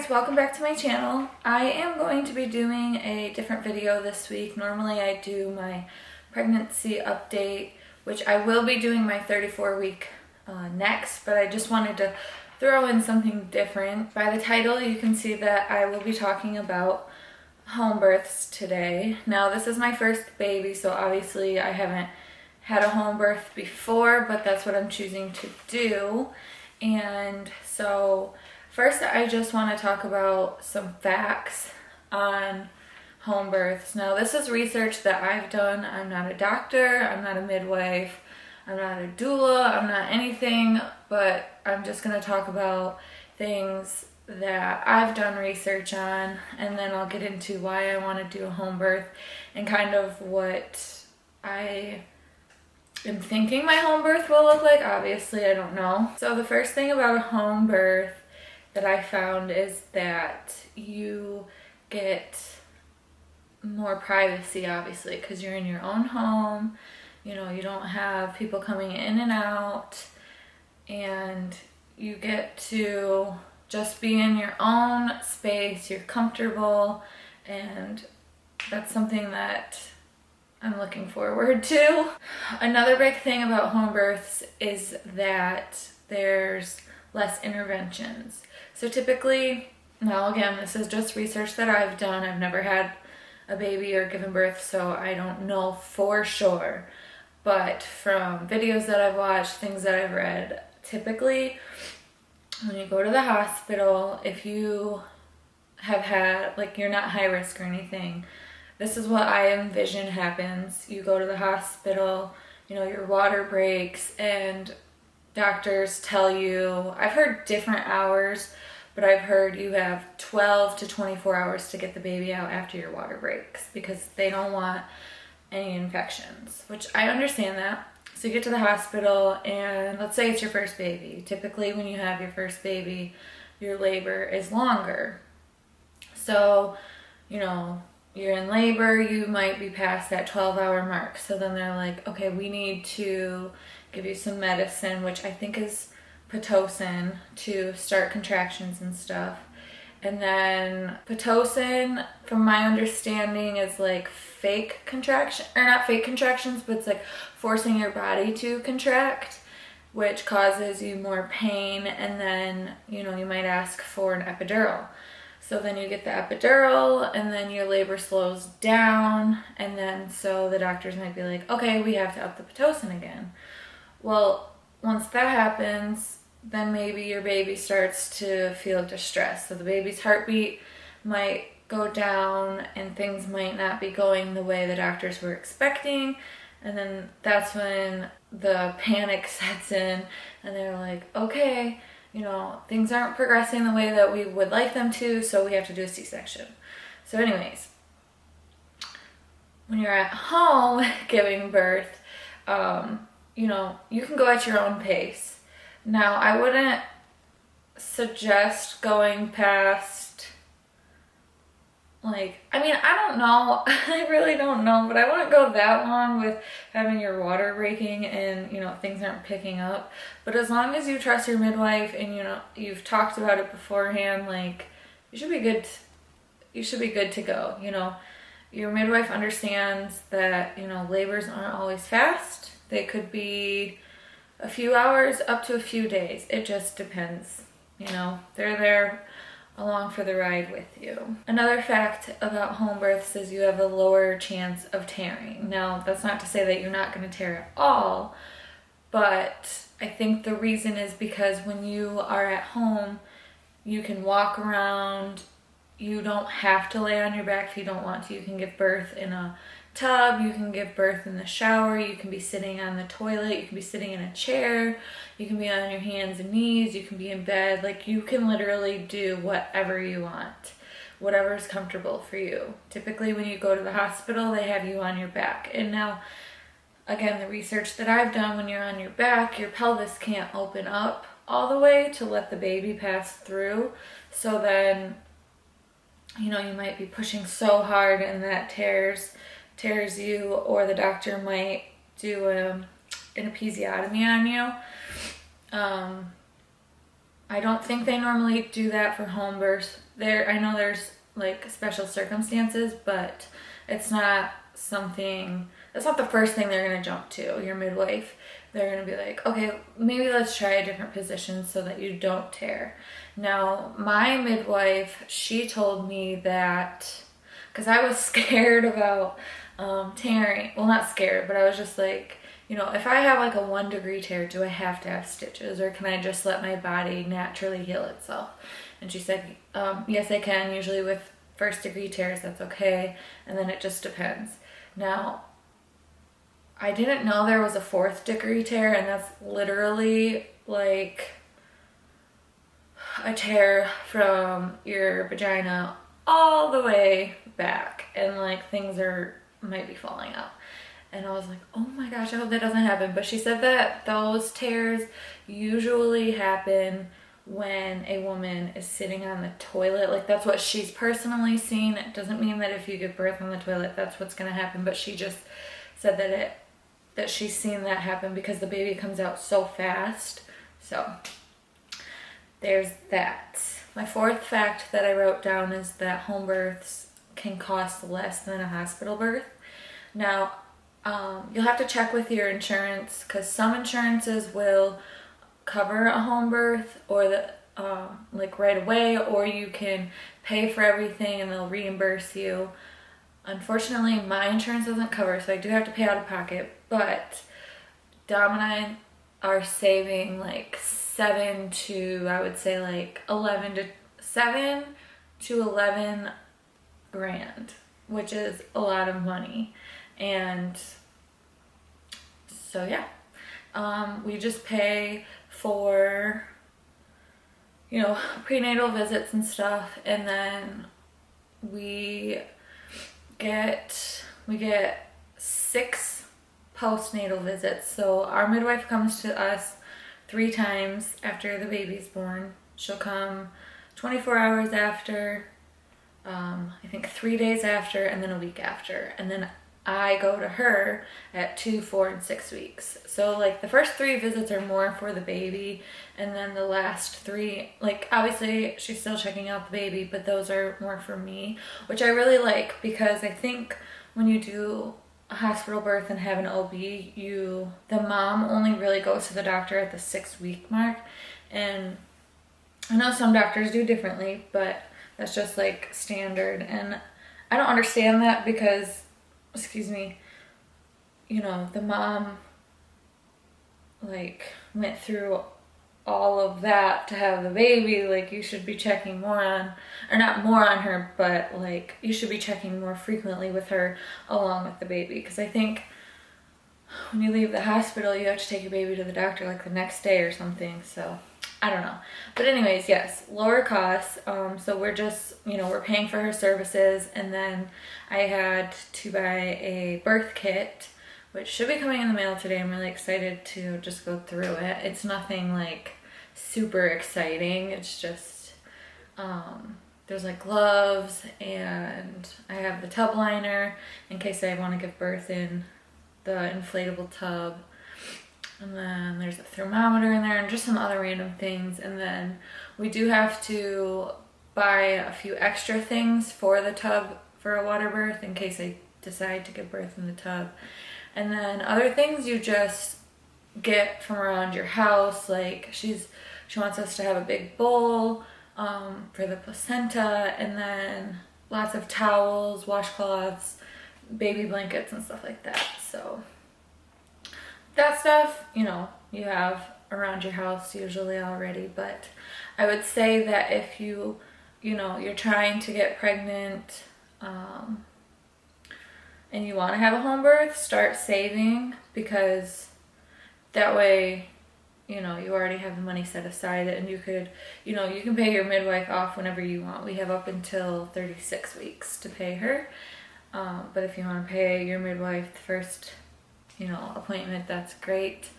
guys, welcome back to my channel. I am going to be doing a different video this week. Normally I do my pregnancy update, which I will be doing my 34-week next, but I just wanted to throw in something different. By the title you can see that I will be talking about home births today. Now this is my first baby, so obviously I haven't had a home birth before, but that's what I'm choosing to do. And so first, I just want to talk about some facts on home births. Now, this is research that I've done. I'm not a doctor, I'm not a midwife, I'm not a doula, I'm not anything, but I'm just going to talk about things that I've done research on, and then I'll get into why I want to do a home birth and kind of what I am thinking my home birth will look like. Obviously, I don't know. So the first thing about a home birth that I found is that you get more privacy, obviously, because you're in your own home. You know, you don't have people coming in and out, and you get to just be in your own space. You're comfortable, and that's something that I'm looking forward to. Another big thing about home births is that there's less interventions. So typically, now again, this is just research that I've done. I've never had a baby or given birth, so I don't know for sure. But from videos that I've watched, things that I've read, typically when you go to the hospital, if you have had, like, you're not high risk or anything, this is what I envision happens. You go to the hospital, you know, your water breaks, and doctors tell you, I've heard different hours, but I've heard you have 12 to 24 hours to get the baby out after your water breaks because they don't want any infections, which I understand that. So you get to the hospital, and let's say it's your first baby. Typically when you have your first baby, your labor is longer. So, you know, you're in labor, you might be past that 12-hour mark. So then they're like, okay, we need to give you some medicine, which I think is Pitocin, to start contractions and stuff. And then Pitocin, from my understanding, is like fake contraction, or not fake contractions, but it's like forcing your body to contract, which causes you more pain. And then, you know, you might ask for an epidural. So then you get the epidural, and then your labor slows down, and then so the doctors might be like, okay, we have to up the Pitocin again. Well, once that happens, then maybe your baby starts to feel distressed. So the baby's heartbeat might go down, and things might not be going the way the doctors were expecting. And then that's when the panic sets in, and they're like, okay, you know, things aren't progressing the way that we would like them to, so we have to do a C-section. So anyways, when you're at home giving birth, you know, you can go at your own pace. Now, I wouldn't suggest going past, like, I mean, I don't know. I really don't know, but I wouldn't go that long with having your water breaking and, you know, things aren't picking up. But as long as you trust your midwife and, you know, you've talked about it beforehand, like, you should be good. You should be good to go, you know. Your midwife understands that, you know, labors aren't always fast. They could be a few hours up to a few days. It just depends, you know. They're there along for the ride with you. Another fact about home births is you have a lower chance of tearing. Now, that's not to say that you're not going to tear at all, but I think the reason is because when you are at home, you can walk around. You don't have to lay on your back if you don't want to. You can give birth in a tub, you can give birth in the shower, you can be sitting on the toilet, you can be sitting in a chair, you can be on your hands and knees, you can be in bed. Like, you can literally do whatever you want, whatever is comfortable for you. Typically when you go to the hospital, they have you on your back. And now, again, the research that I've done, when you're on your back, your pelvis can't open up all the way to let the baby pass through. So then, you know, you might be pushing so hard and that tears you, or the doctor might do an episiotomy on you. I don't think they normally do that for home births. I know there's like special circumstances, but it's not something, that's not the first thing they're gonna jump to, your midwife. They're gonna be like, okay, maybe let's try a different position so that you don't tear. Now, my midwife, she told me that, because I was scared about tearing, well, not scared, but I was just like, you know, if I have like a 1-degree tear, do I have to have stitches, or can I just let my body naturally heal itself? And she said, yes, I can. Usually with 1st-degree tears, that's okay. And then it just depends. Now, I didn't know there was a 4th-degree tear, and that's literally like a tear from your vagina all the way back, and like things might be falling out. And I was like, oh my gosh, I hope that doesn't happen. But she said that those tears usually happen when a woman is sitting on the toilet. Like, that's what she's personally seen. It doesn't mean that if you give birth on the toilet, that's what's gonna happen. But she just said that she's seen that happen because the baby comes out so fast. So there's that. My 4th fact that I wrote down is that home births can cost less than a hospital birth. Now, you'll have to check with your insurance, because some insurances will cover a home birth or like right away, or you can pay for everything and they'll reimburse you. Unfortunately, my insurance doesn't cover, so I do have to pay out of pocket, but Dom and I are saving like 7 to, I would say like 7 to 11 grand, which is a lot of money. And so yeah, we just pay for, you know, prenatal visits and stuff, and then we get 6 postnatal visits. So our midwife comes to us 3 times after the baby's born. She'll come 24 hours after, I think 3 days after, and then a week after. And then I go to her at 2, 4, and 6 weeks. So like the first 3 visits are more for the baby, and then the last 3, like obviously she's still checking out the baby, but those are more for me, which I really like, because I think when you do a hospital birth and have an OB, the mom only really goes to the doctor at the 6-week mark. And I know some doctors do differently, but that's just like standard. And I don't understand that because, excuse me, you know, the mom like went through all of that to have the baby. Like, you should be checking more on, or not more on her, but like you should be checking more frequently with her along with the baby, because I think when you leave the hospital you have to take your baby to the doctor like the next day or something. So I don't know, but anyways, yes, lower costs. So we're just, you know, we're paying for her services. And then I had to buy a birth kit, which should be coming in the mail today. I'm really excited to just go through it. It's nothing like super exciting. It's just, there's like gloves, and I have the tub liner in case I want to give birth in the inflatable tub. And then there's a thermometer in there and just some other random things. And then we do have to buy a few extra things for the tub for a water birth in case I decide to give birth in the tub. And then other things you just get from around your house, like she wants us to have a big bowl for the placenta, and then lots of towels, washcloths, baby blankets, and stuff like that. So that stuff, you know, you have around your house usually already. But I would say that if you know, you're trying to get pregnant and you want to have a home birth, start saving, because that way, you know, you already have the money set aside, and you could, you know, you can pay your midwife off whenever you want. We have up until 36 weeks to pay her. But if you want to pay your midwife the first, you know, appointment, that's great.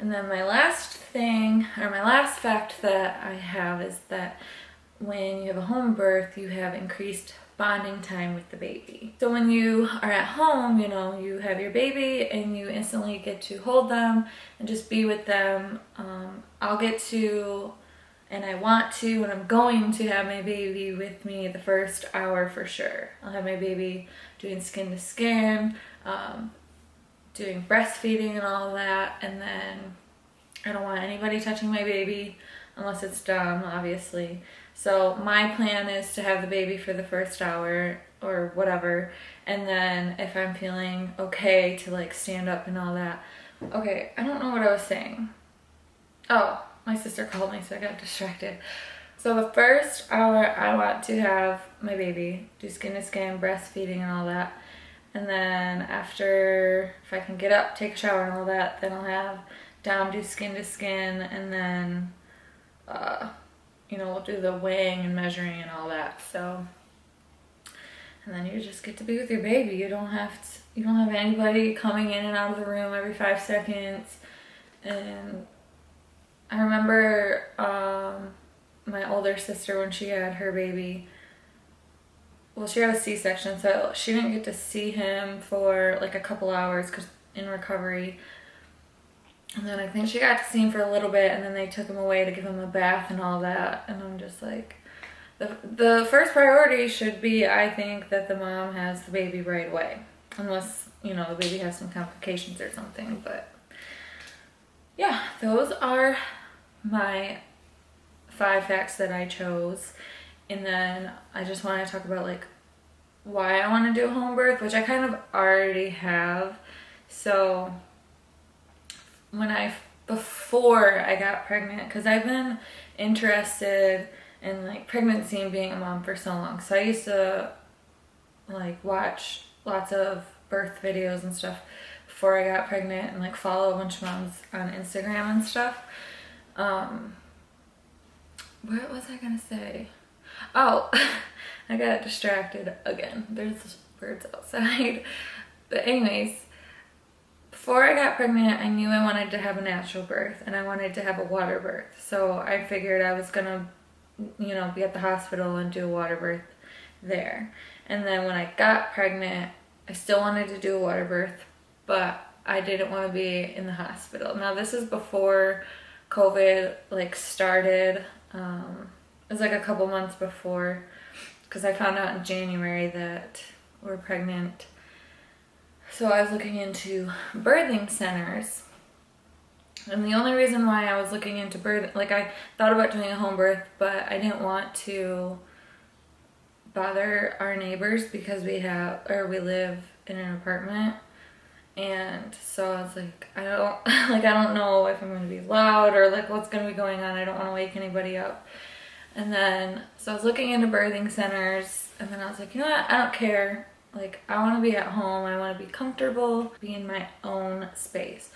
And then my last fact that I have is that when you have a home birth, you have increased bonding time with the baby. So when you are at home, you know, you have your baby and you instantly get to hold them and just be with them. I'll get to and I want to, and I'm going to have my baby with me the first hour for sure. I'll have my baby doing skin to skin, doing breastfeeding and all that, and then I don't want anybody touching my baby unless it's Dom, obviously. So my plan is to have the baby for the first hour or whatever, and then if I'm feeling okay to like stand up and all that. Okay, I don't know what I was saying. Oh, my sister called me, so I got distracted. So the first hour I want to have my baby, do skin to skin, breastfeeding and all that. And then after, if I can get up, take a shower and all that, then I'll have Dom do skin to skin, and then, you know, we'll do the weighing and measuring and all that. So, and then you just get to be with your baby. You don't have anybody coming in and out of the room every 5 seconds. And I remember my older sister, when she had her baby, well, she had a C-section, so she didn't get to see him for like a couple hours because in recovery. And then I think she got to see him for a little bit, and then they took him away to give him a bath and all that. And I'm just like, the first priority should be, I think, that the mom has the baby right away. Unless, you know, the baby has some complications or something. But yeah, those are my 5 facts that I chose. And then I just want to talk about like why I want to do home birth, which I kind of already have. So before I got pregnant, because I've been interested in like pregnancy and being a mom for so long. So I used to like watch lots of birth videos and stuff before I got pregnant, and like follow a bunch of moms on Instagram and stuff. What was I gonna say? Oh, I got distracted again. There's birds outside. But anyways, before I got pregnant, I knew I wanted to have a natural birth, and I wanted to have a water birth. So I figured I was gonna, you know, be at the hospital and do a water birth there. And then when I got pregnant, I still wanted to do a water birth, but I didn't want to be in the hospital. Now this is before COVID like started. It was like a couple months before, because I found out in January that we're pregnant. So I was looking into birthing centers, and the only reason why I was looking into birth, like I thought about doing a home birth, but I didn't want to bother our neighbors because we live in an apartment. And so I was like, I don't know if I'm going to be loud or like what's going to be going on. I don't want to wake anybody up. And then, so I was looking into birthing centers, and then I was like, you know what? I don't care. Like, I want to be at home. I want to be comfortable, be in my own space.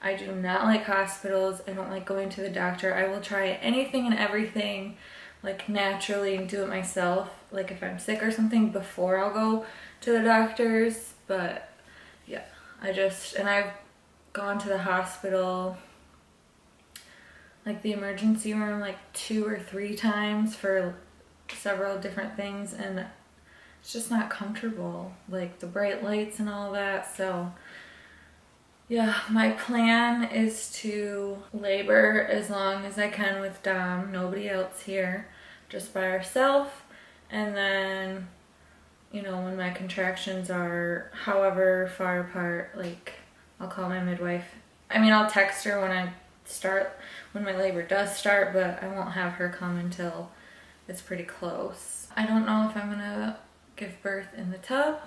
I do not like hospitals. I don't like going to the doctor. I will try anything and everything, like naturally, and do it myself. Like if I'm sick or something before I'll go to the doctors. But yeah, I've gone to the hospital, like the emergency room, like 2 or 3 times for several different things, and it's just not comfortable, like the bright lights and all that. So yeah, my plan is to labor as long as I can with Dom, nobody else here, just by ourselves. And then, you know, when my contractions are however far apart, like I'll call my midwife. I mean, I'll text her when my labor does start, but I won't have her come until it's pretty close. I don't know if I'm gonna give birth in the tub,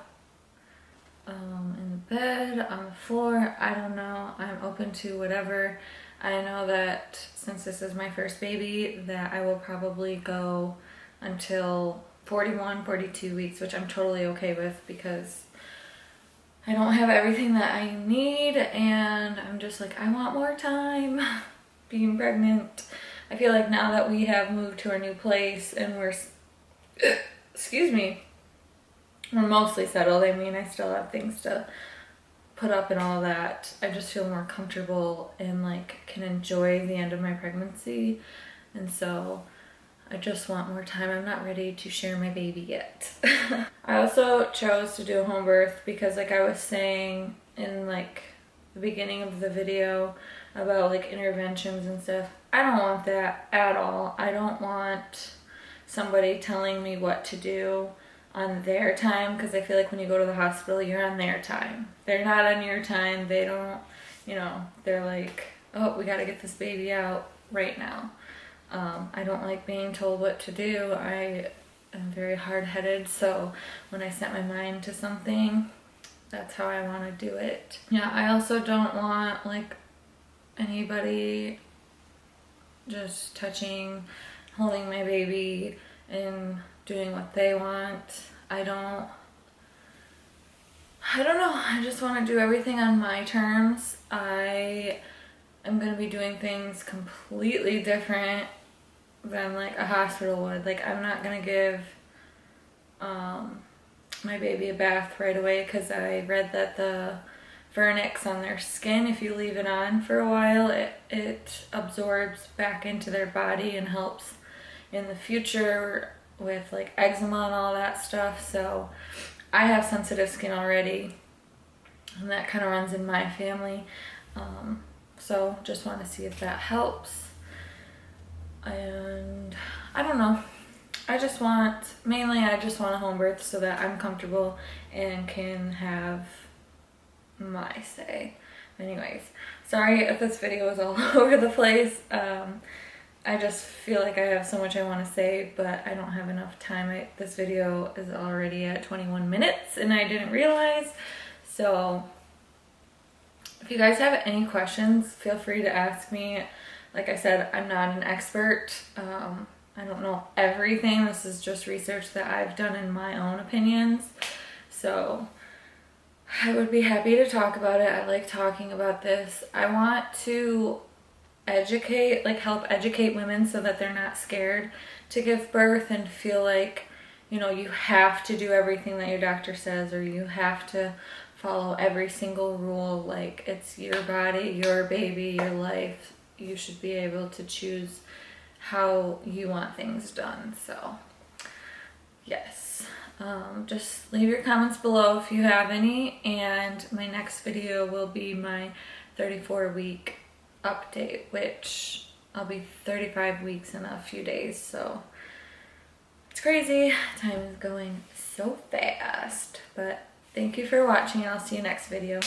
in the bed, on the floor. I don't know. I'm open to whatever. I know that since this is my first baby, that I will probably go until 41, 42 weeks, which I'm totally okay with because I don't have everything that I need, and I'm just like, I want more time being pregnant. I feel like now that we have moved to our new place and we're mostly settled. I mean, I still have things to put up and all that. I just feel more comfortable and like can enjoy the end of my pregnancy. And so I just want more time. I'm not ready to share my baby yet. I also chose to do a home birth because, like I was saying in like the beginning of the video, about like interventions and stuff. I don't want that at all. I don't want somebody telling me what to do on their time, because I feel like when you go to the hospital, you're on their time. They're not on your time. They don't, you know, they're like, oh, we got to get this baby out right now. I don't like being told what to do. I am very hard-headed, so when I set my mind to something, that's how I want to do it. Yeah, I also don't want like anybody just touching, holding my baby and doing what they want. I don't know. I just want to do everything on my terms. I am going to be doing things completely different than like a hospital would. Like, I'm not going to give my baby a bath right away, because I read that the vernix on their skin, if you leave it on for a while, it absorbs back into their body and helps in the future with like eczema and all that stuff. So I have sensitive skin already, and that kind of runs in my family. So just want to see if that helps. And I don't know. I just want a home birth so that I'm comfortable and can have my say. Anyways, sorry if this video is all over the place. I just feel like I have so much I want to say, but I don't have enough time. This video is already at 21 minutes and I didn't realize. So if you guys have any questions, feel free to ask me. Like I said, I'm not an expert. I don't know everything. This is just research that I've done in my own opinions. So I would be happy to talk about it. I like talking about this. I want to educate, like help educate women so that they're not scared to give birth and feel like, you know, you have to do everything that your doctor says, or you have to follow every single rule. Like, it's your body, your baby, your life. You should be able to choose how you want things done. So yes, just leave your comments below if you have any, and my next video will be my 34-week update, which I'll be 35 weeks in a few days. So it's crazy. Time is going so fast. But thank you for watching. I'll see you next video.